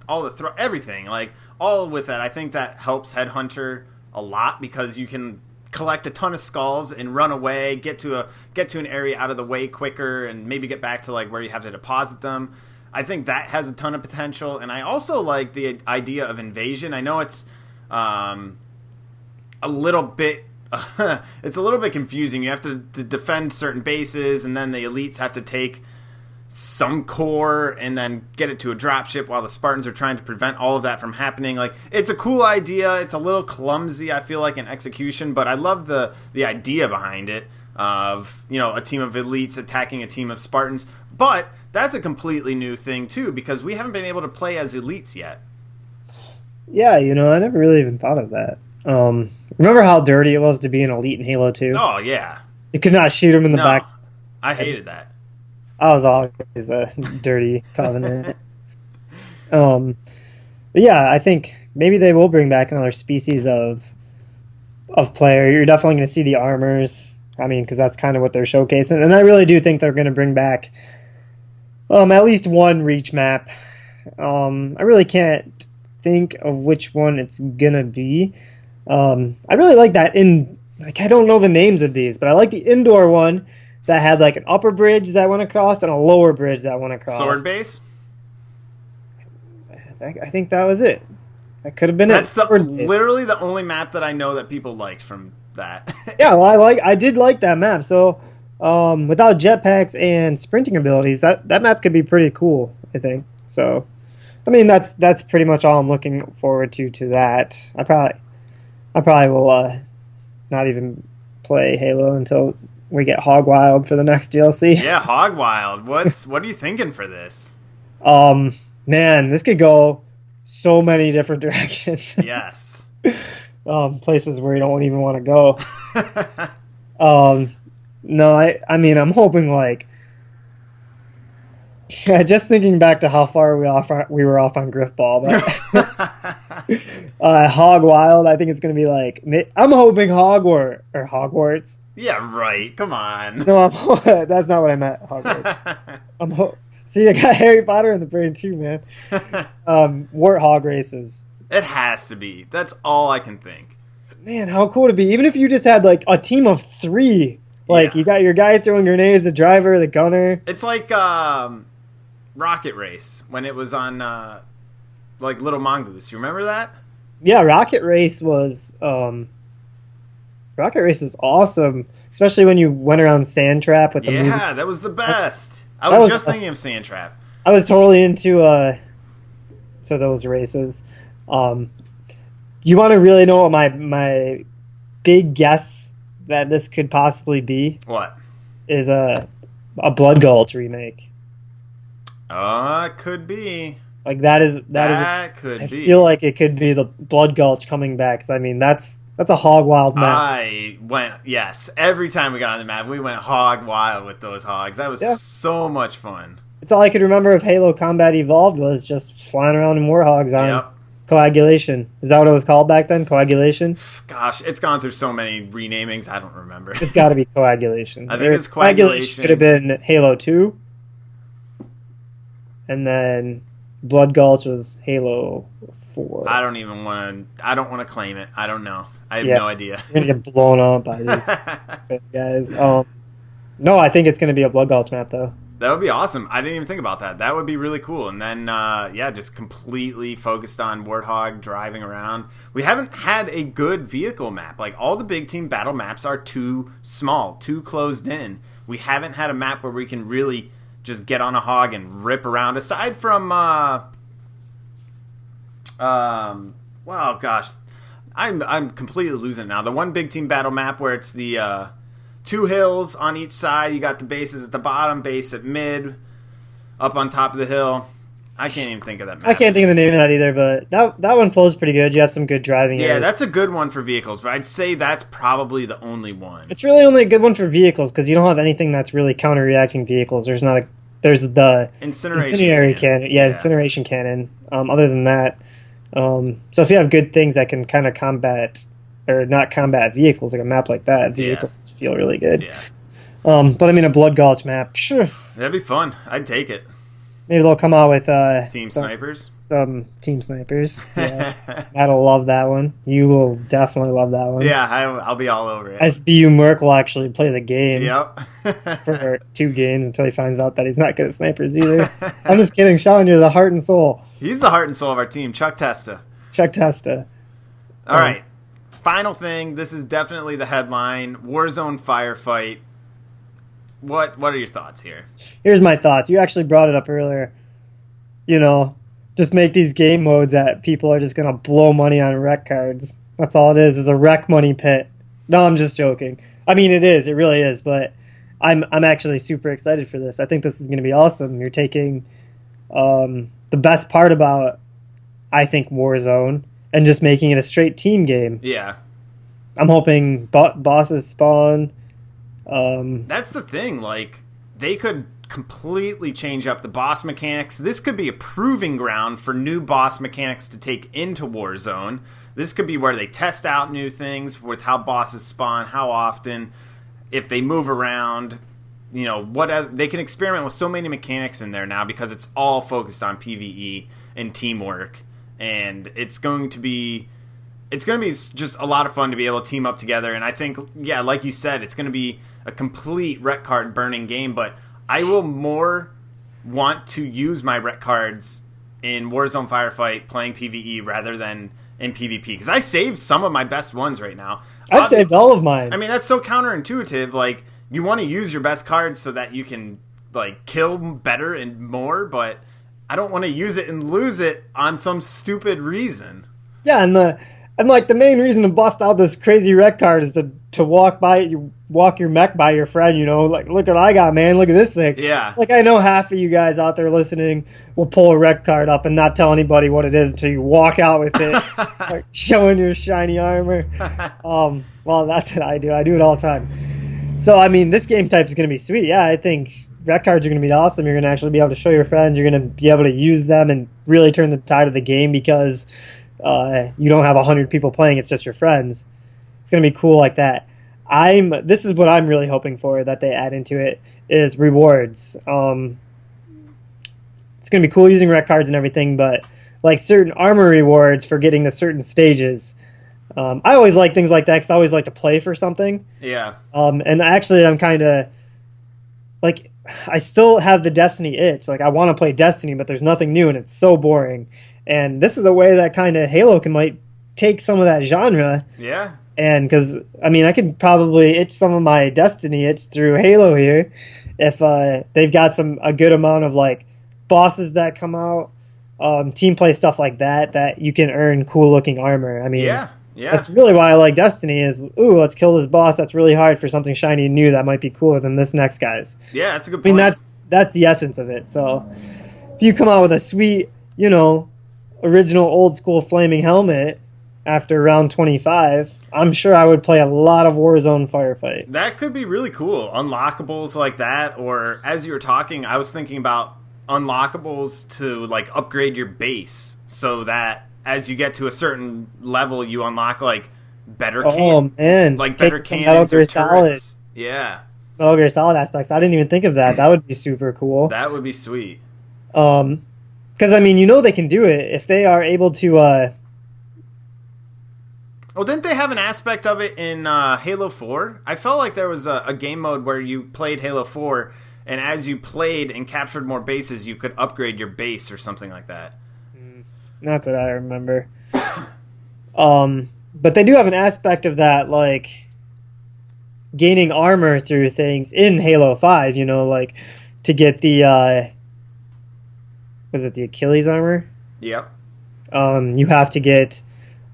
all the everything, like, all with that, I think that helps Headhunter a lot, because you can collect a ton of skulls and run away, get to an area out of the way quicker, and maybe get back to, like, where you have to deposit them. I think that has a ton of potential, and I also like the idea of Invasion. I know it's a little bit it's a little bit confusing. You have to defend certain bases, and then the elites have to take some core and then get it to a dropship while the Spartans are trying to prevent all of that from happening. Like, it's a cool idea. It's a little clumsy, I feel like, in execution, but I love the idea behind it of, a team of elites attacking a team of Spartans. But that's a completely new thing too, because we haven't been able to play as elites yet. Yeah, I never really even thought of that. Remember how dirty it was to be an elite in Halo 2? Oh yeah. You could not shoot him in the No, back. I hated that. I was always a dirty Covenant. Um, but yeah, I think maybe they will bring back another species of player. You're definitely going to see the armors. I mean, because that's kind of what they're showcasing, and I really do think they're going to bring back at least one reach map. I really can't think of which one it's gonna be. I really like that I don't know the names of these, but I like the indoor one that had like an upper bridge that went across and a lower bridge that went across. Sword base. I think that was it. That could have been That's it. literally the only map that I know that people liked from that. Yeah, well, I did like that map. So, without jetpacks and sprinting abilities, that map could be pretty cool, I think. So, I mean, that's pretty much all I'm looking forward to that. I probably will not even play Halo until we get Hog Wild for the next DLC. Yeah, Hog Wild. What are you thinking for this? Man, this could go so many different directions. Yes. Places where you don't even want to go. No, I mean, I'm hoping like just thinking back to how far we were off on Griffball, but Hog Wild, I think it's gonna be like I'm hoping Hogwarts. Yeah, right. Come on. No, that's not what I meant. Hogwarts. See, I got Harry Potter in the brain too, man. Warthog races. It has to be. That's all I can think. Man, how cool would it be? Even if you just had like a team of 3. Like you got your guy throwing grenades, the driver, the gunner. It's like Rocket Race when it was on like Little Mongoose. You remember that? Yeah, Rocket Race was awesome, especially when you went around Sandtrap with the music. Yeah, that was the best. I was just thinking of Sandtrap. I was totally into those races. You want to really know what my big guess that this could possibly be? What? Is a Blood Gulch remake. It could be. Like that could be. I feel like it could be the Blood Gulch coming back. 'Cause I mean that's a hog wild map. Yes. Every time we got on the map, we went hog wild with those hogs. That was so much fun. It's all I could remember of Halo Combat Evolved was just flying around in Warhogs on Coagulation. Is that what it was called back then? Coagulation? Gosh, it's gone through so many renamings, I don't remember. It's got to be Coagulation. I think it's Coagulation. Could have been Halo 2. And then Blood Gulch was Halo 4. I don't want to claim it. I don't know. I have no idea. You're going to get blown up by these guys. No, I think it's going to be a Blood Gulch map, though. That would be awesome. I didn't even think about that. That would be really cool. And then, just completely focused on Warthog driving around. We haven't had a good vehicle map. Like, all the big team battle maps are too small, too closed in. We haven't had a map where we can really just get on a hog and rip around. Aside from, gosh, I'm completely losing it now. The one big team battle map where it's the 2 hills on each side. You got the bases at the bottom, base at mid, up on top of the hill. I can't even think of that map. I can't think of the name of that either, but that one flows pretty good. You have some good driving areas. That's a good one for vehicles, but I'd say that's probably the only one. It's really only a good one for vehicles because you don't have anything that's really counter-reacting vehicles. There's the incendiary cannon. Yeah, incineration cannon. Other than that, so if you have good things that can kind of combat or not combat vehicles, like a map like that, vehicles feel really good. Yeah. But I mean, a Blood Gulch map, sure. That'd be fun. I'd take it. Maybe they'll come out with Team Snipers. Team Snipers. Yeah. I'll love that one. You will definitely love that one. Yeah, I'll be all over it. SBU Merc will actually play the game. Yep. For 2 games until he finds out that he's not good at snipers either. I'm just kidding, Sean. You're the heart and soul. He's the heart and soul of our team. Chuck Testa. All right. Final thing. This is definitely the headline. Warzone firefight. What are your thoughts here? Here's my thoughts. You actually brought it up earlier. Just make these game modes that people are just going to blow money on rec cards. That's all it is a rec money pit. No, I'm just joking. I mean, it is. It really is. But I'm actually super excited for this. I think this is going to be awesome. You're taking the best part about, I think, Warzone and just making it a straight team game. Yeah. I'm hoping bosses spawn. That's the thing. Like, they could completely change up the boss mechanics. This could be a proving ground for new boss mechanics to take into Warzone. This could be where they test out new things with how bosses spawn, how often, if they move around. You know, they can experiment with so many mechanics in there now because it's all focused on PvE and teamwork, and it's going to be just a lot of fun to be able to team up together. And I think, yeah, like you said, it's going to be a complete rec card burning game, but I will more want to use my rec cards in Warzone Firefight playing PvE rather than in PvP, because I saved some of my best ones right now. I've saved all of mine. I mean, that's so counterintuitive. Like, you want to use your best cards so that you can, like, kill better and more, but I don't want to use it and lose it on some stupid reason. Yeah, and the main reason to bust out this crazy rec card is to walk your mech by your friend, you know, like, look what I got, man, look at this thing. Yeah. Like, I know half of you guys out there listening will pull a rec card up and not tell anybody what it is until you walk out with it, like, showing your shiny armor. Well, that's what I do. I do it all the time. So, I mean, this game type is going to be sweet. Yeah, I think rec cards are going to be awesome. You're going to actually be able to show your friends. You're going to be able to use them and really turn the tide of the game because you don't have 100 people playing. It's just your friends. It's going to be cool like that. This is what I'm really hoping for that they add into it is rewards. It's going to be cool using rec cards and everything, but like certain armor rewards for getting to certain stages. I always like things like that because I always like to play for something. Yeah. And actually, I'm kind of like, I still have the Destiny itch. Like, I want to play Destiny, but there's nothing new, and it's so boring. And this is a way that kind of Halo might take some of that genre. Yeah. And because, I mean, I could probably itch some of my Destiny itch through Halo here if they've got a good amount of, like, bosses that come out, team play stuff like that you can earn cool-looking armor. I mean, yeah. That's really why I like Destiny is, let's kill this boss that's really hard for something shiny and new that might be cooler than this next guy's. Yeah, that's a good point. I mean, that's the essence of it. So if you come out with a sweet, you know, original old school flaming helmet after round 25, I'm sure I would play a lot of Warzone Firefight. That could be really cool. Unlockables like that, or as you were talking, I was thinking about unlockables to, like, upgrade your base so that as you get to a certain level, you unlock, like, better like better cannons or turrets. Yeah. Metal Gear Solid aspects. I didn't even think of that. That would be super cool. That would be sweet. Because, I mean, you know they can do it if they are able to... Well, didn't they have an aspect of it in Halo 4? I felt like there was a game mode where you played Halo 4, and as you played and captured more bases, you could upgrade your base or something like that. Not that I remember. But they do have an aspect of that, like, gaining armor through things in Halo 5, you know, like, to get the, was it the Achilles armor? Yep. You have to get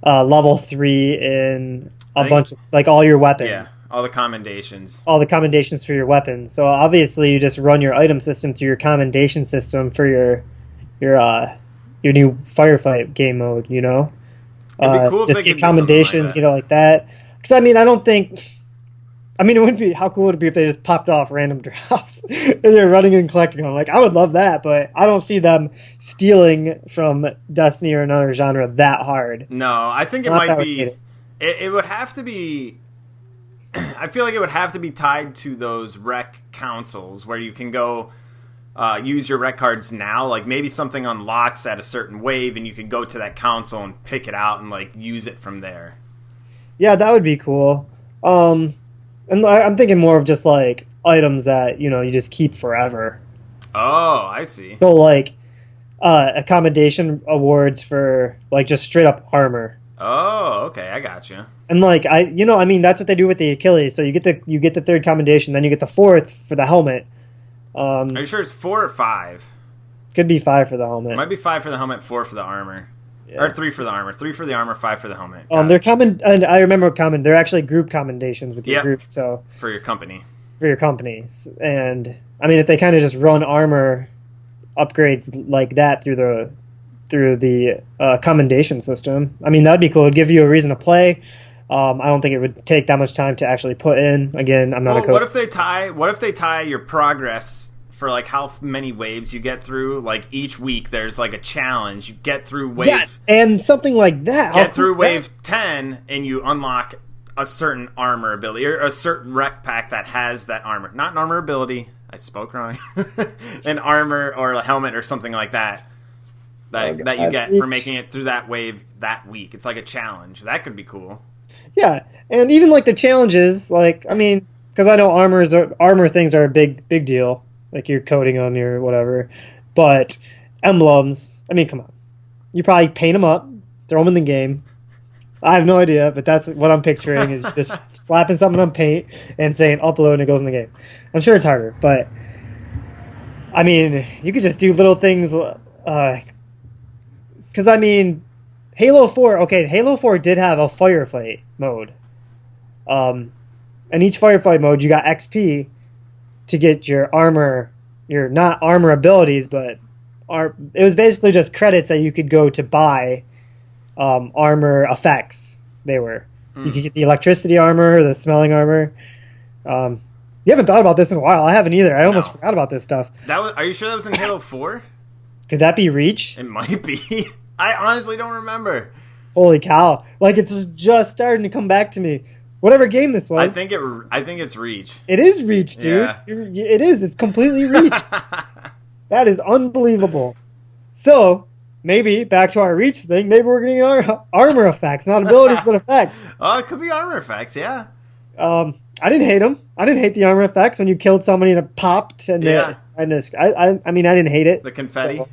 level 3 in bunch of, like, all your weapons. Yeah, all the commendations. All the commendations for your weapons. So, obviously, you just run your item system through your commendation system for your new firefight game mode, you know? It'd be cool just if get commendations, like get it like that. Because, I mean, it wouldn't be, how cool would it be if they just popped off random drops and they're running and collecting them? Like, I would love that, but I don't see them stealing from Destiny or another genre that hard. No, I think it might be, it would have to be, I feel like it would have to be tied to those rec councils where you can go use your rec cards now. Like, maybe something unlocks at a certain wave and you can go to that console and pick it out and, like, use it from there. Yeah, that would be cool. And I'm thinking more of just, like, items that, you know, you just keep forever. Oh, I see. So, like, accommodation awards for, like, just straight up armor. Oh, okay, I got you. And, like, that's what they do with the Achilles. So you get the third commendation, then you get the fourth for the helmet. Are you sure it's 4 or 5? Could be 5 for the helmet. It might be 5 for the helmet, 4 for the armor. Yeah. Or 3 for the armor. 3 for the armor, 5 for the helmet. They're common, and I remember they're actually group commendations with your group. So for your company. For your companies. And, I mean, if they kind of just run armor upgrades like that through through the commendation system. I mean, that'd be cool. It'd give you a reason to play. I don't think it would take that much time to actually put in. Again, I'm not a coach. What if they tie your progress for like how many waves you get through? Like each week, there's like a challenge. You get through wave, and something like that. Get through wave 10, and you unlock a certain armor ability or a certain rec pack that has that armor. Not an armor ability. I spoke wrong. An armor or a helmet or something like that. That you get for making it through that wave that week. It's like a challenge. That could be cool. Yeah, and even like the challenges, like, I mean, because I know armor things are a big deal, like you're coating on your whatever, but emblems, I mean, come on, you probably paint them up, throw them in the game. I have no idea, but that's what I'm picturing is just slapping something on paint and saying upload and it goes in the game. I'm sure it's harder, but I mean, you could just do little things, because I mean, Halo 4 did have a firefight mode. And each firefight mode, you got XP to get your armor, your not armor abilities, but it was basically just credits that you could go to buy armor effects. They were. You could get the electricity armor, the smelling armor. You haven't thought about this in a while. I haven't either. I almost forgot about this stuff. Are you sure that was in Halo 4? Could that be Reach? It might be. I honestly don't remember. Holy cow. Like, it's just starting to come back to me. Whatever game this was. I think it's Reach. It is Reach, dude. Yeah. It is. It's completely Reach. That is unbelievable. So, maybe, back to our Reach thing, maybe we're getting our armor effects. Not abilities, but effects. Oh, it could be armor effects, yeah. I didn't hate them. I didn't hate the armor effects when you killed somebody and it popped. And yeah. I mean, I didn't hate it. The confetti. So,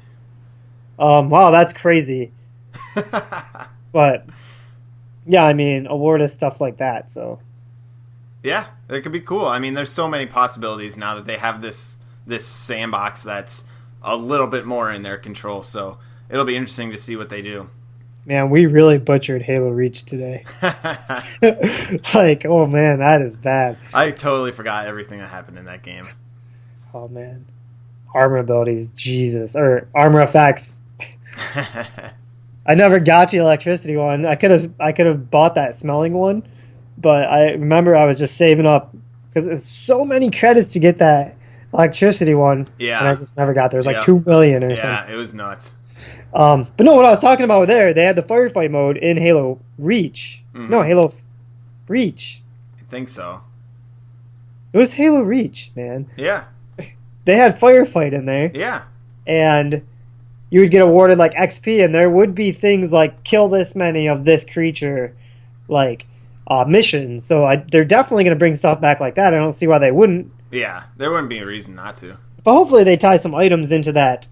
wow, that's crazy. But yeah, I mean, award us stuff like that. So yeah, it could be cool. I mean, there's so many possibilities now that they have this sandbox that's a little bit more in their control. So it'll be interesting to see what they do. Man, we really butchered Halo Reach today. Like, oh man, that is bad. I totally forgot everything that happened in that game. Oh man, armor abilities, Jesus, or armor effects. I never got the electricity one. I could have bought that smelling one, but I remember I was just saving up because there's so many credits to get that electricity one. Yeah, and I just never got there. It was like 2 million or something. Yeah, it was nuts. But no, what I was talking about there, they had the firefight mode in Halo Reach. Mm-hmm. No, Halo Reach. I think so. It was Halo Reach, man. Yeah. They had firefight in there. Yeah. And you would get awarded like XP, and there would be things like kill this many of this creature, like missions. So they're definitely going to bring stuff back like that. I don't see why they wouldn't. Yeah, there wouldn't be a reason not to. But hopefully they tie some items into that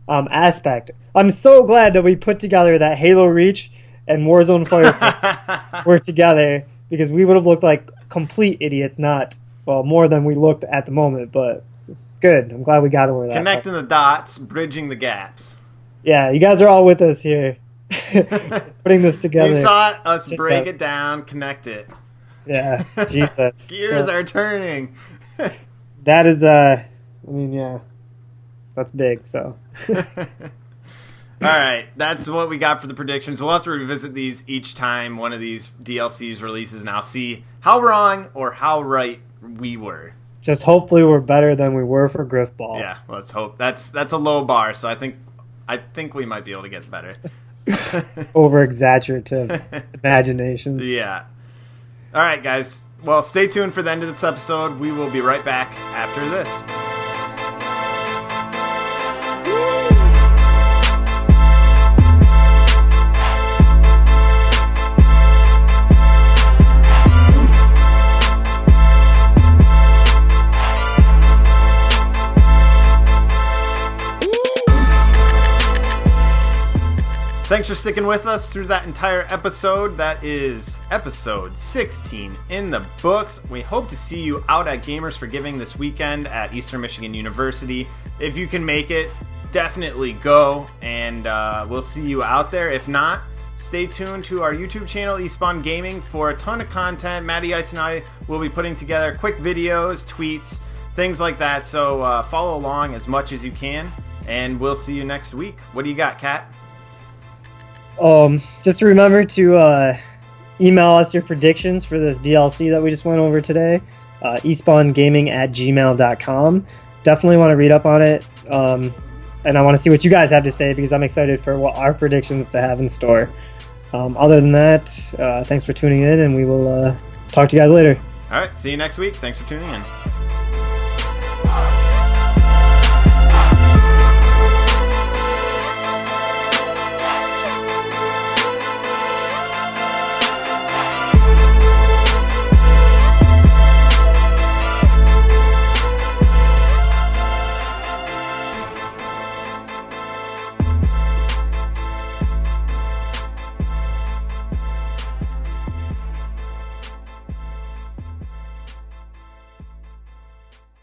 aspect. I'm so glad that we put together that Halo Reach and Warzone Firefight were together, because we would have looked like complete idiots, more than we looked at the moment, but good. I'm glad we got over that. Connecting the dots, bridging the gaps. Yeah, you guys are all with us here. Putting this together. You saw us break it down, connect it. Yeah, Jesus. Gears are turning. That is, I mean, yeah, that's big, so. All right, that's what we got for the predictions. We'll have to revisit these each time one of these DLCs releases, and I'll see how wrong or how right we were. Just hopefully we're better than we were for Griffball. Yeah, let's hope. That's a low bar, so I think we might be able to get better. Over exaggerative imaginations. Yeah. All right, guys. Well, stay tuned for the end of this episode. We will be right back after this. Thanks for sticking with us through that entire episode. That is episode 16 in the books. We hope to see you out at Gamers for Giving this weekend at Eastern Michigan University. If you can make it, definitely go, and we'll see you out there. If not, stay tuned to our YouTube channel, Espawn Gaming, for a ton of content. MattyIce and I will be putting together quick videos, tweets, things like that. So follow along as much as you can, and we'll see you next week. What do you got, Kat? Just remember to email us your predictions for this DLC that we just went over today. espawngaming@gmail.com. Definitely want to read up on it. And I want to see what you guys have to say because I'm excited for what our predictions to have in store. Other than that, thanks for tuning in, and we will talk to you guys later. All right, see you next week. Thanks for tuning in.